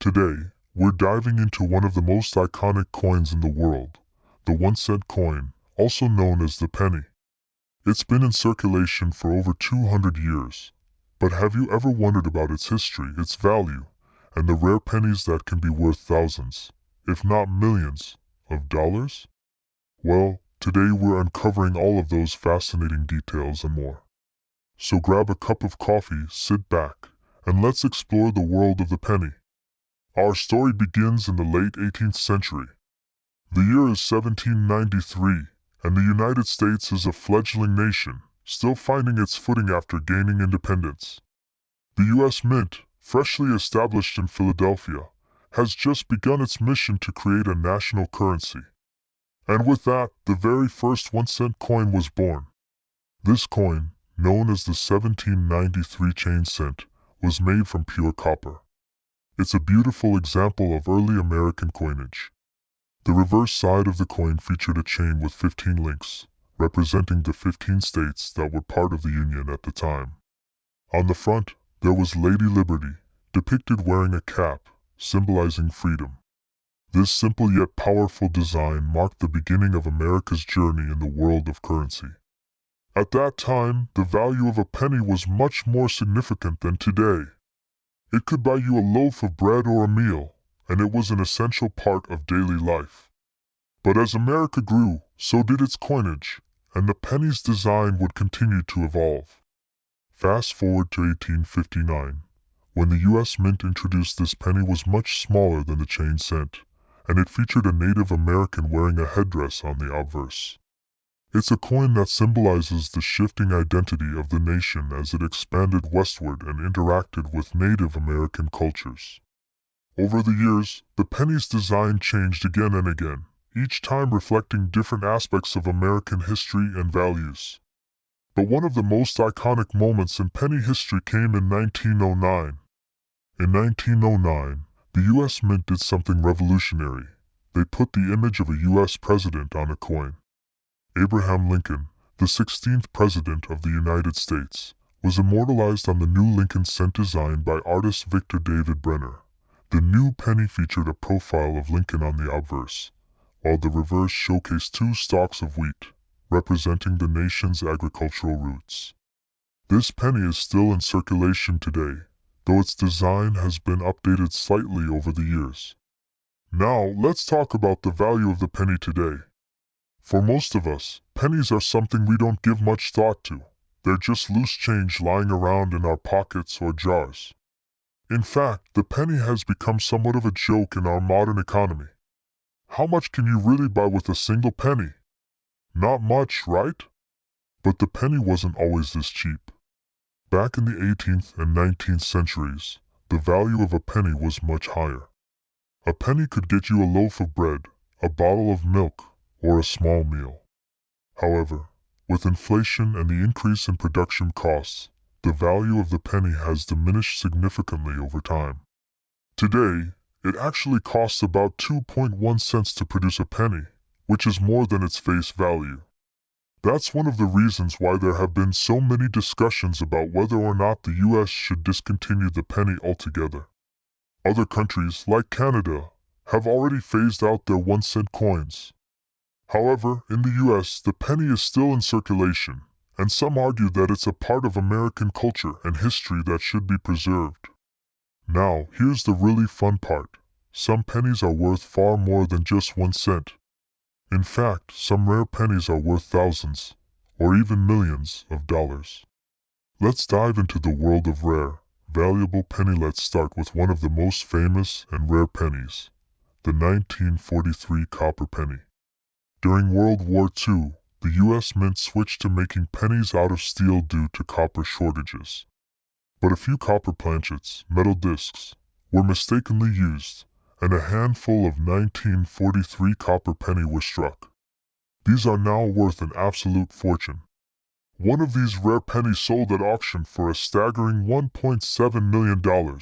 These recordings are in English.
Today, we're diving into one of the most iconic coins in the world, the 1-cent coin, also known as the penny. It's been in circulation for over 200 years. But have you ever wondered about its history, its value, and the rare pennies that can be worth thousands, if not millions, of dollars? Well, today we're uncovering all of those fascinating details and more. So grab a cup of coffee, sit back, and let's explore the world of the penny. Our story begins in the late 18th century. The year is 1793, and the United States is a fledgling nation, still finding its footing after gaining independence. The U.S. Mint, freshly established in Philadelphia, has just begun its mission to create a national currency. And with that, the very first 1-cent coin was born. This coin, known as the 1793 chain cent, was made from pure copper. It's a beautiful example of early American coinage. The reverse side of the coin featured a chain with 15 links, representing the 15 states that were part of the Union at the time. On the front, there was Lady Liberty, depicted wearing a cap, symbolizing freedom. This simple yet powerful design marked the beginning of America's journey in the world of currency. At that time, the value of a penny was much more significant than today. It could buy you a loaf of bread or a meal, and it was an essential part of daily life. But as America grew, so did its coinage, and the penny's design would continue to evolve. Fast forward to 1859, when the U.S. Mint introduced this penny was much smaller than the chain cent, and it featured a Native American wearing a headdress on the obverse. It's a coin that symbolizes the shifting identity of the nation as it expanded westward and interacted with Native American cultures. Over the years, the penny's design changed again and again, each time reflecting different aspects of American history and values. But one of the most iconic moments in penny history came in 1909. In 1909, the U.S. Mint did something revolutionary. They put the image of a U.S. president on a coin. Abraham Lincoln, the 16th President of the United States, was immortalized on the new Lincoln cent designed by artist Victor David Brenner. The new penny featured a profile of Lincoln on the obverse, while the reverse showcased 2 stalks of wheat, representing the nation's agricultural roots. This penny is still in circulation today, though its design has been updated slightly over the years. Now, let's talk about the value of the penny today. For most of us, pennies are something we don't give much thought to. They're just loose change lying around in our pockets or jars. In fact, the penny has become somewhat of a joke in our modern economy. How much can you really buy with a single penny? Not much, right? But the penny wasn't always this cheap. Back in the 18th and 19th centuries, the value of a penny was much higher. A penny could get you a loaf of bread, a bottle of milk, or a small meal. However, with inflation and the increase in production costs, the value of the penny has diminished significantly over time. Today, it actually costs about 2.1 cents to produce a penny, which is more than its face value. That's one of the reasons why there have been so many discussions about whether or not the U.S. should discontinue the penny altogether. Other countries, like Canada, have already phased out their 1-cent coins. However, in the U.S., the penny is still in circulation, and some argue that it's a part of American culture and history that should be preserved. Now, here's the really fun part. Some pennies are worth far more than just 1 cent. In fact, some rare pennies are worth thousands, or even millions, of dollars. Let's dive into the world of rare, valuable penny. Let's start with one of the most famous and rare pennies, the 1943 copper penny. During World War II, the U.S. Mint switched to making pennies out of steel due to copper shortages. But a few copper planchets, metal discs, were mistakenly used, and a handful of 1943 copper penny were struck. These are now worth an absolute fortune. One of these rare pennies sold at auction for a staggering $1.7 million.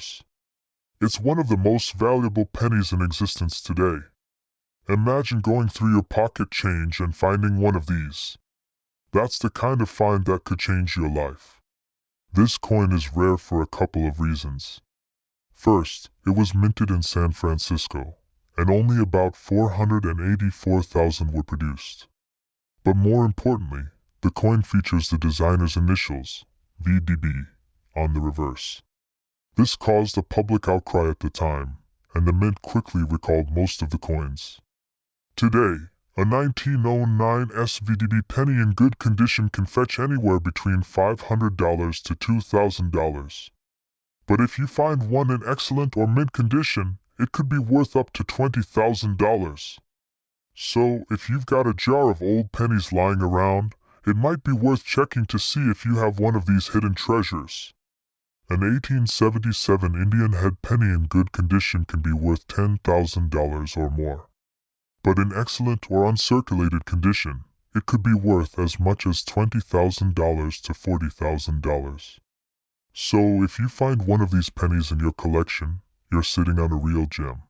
It's one of the most valuable pennies in existence today. Imagine going through your pocket change and finding one of these. That's the kind of find that could change your life. This coin is rare for a couple of reasons. First, it was minted in San Francisco, and only about 484,000 were produced. But more importantly, the coin features the designer's initials, VDB, on the reverse. This caused a public outcry at the time, and the mint quickly recalled most of the coins. Today, a 1909 SVDB penny in good condition can fetch anywhere between $500 to $2,000. But if you find one in excellent or mint condition, it could be worth up to $20,000. So, if you've got a jar of old pennies lying around, it might be worth checking to see if you have one of these hidden treasures. An 1877 Indian head penny in good condition can be worth $10,000 or more. But in excellent or uncirculated condition, it could be worth as much as $20,000 to $40,000. So if you find one of these pennies in your collection, you're sitting on a real gem.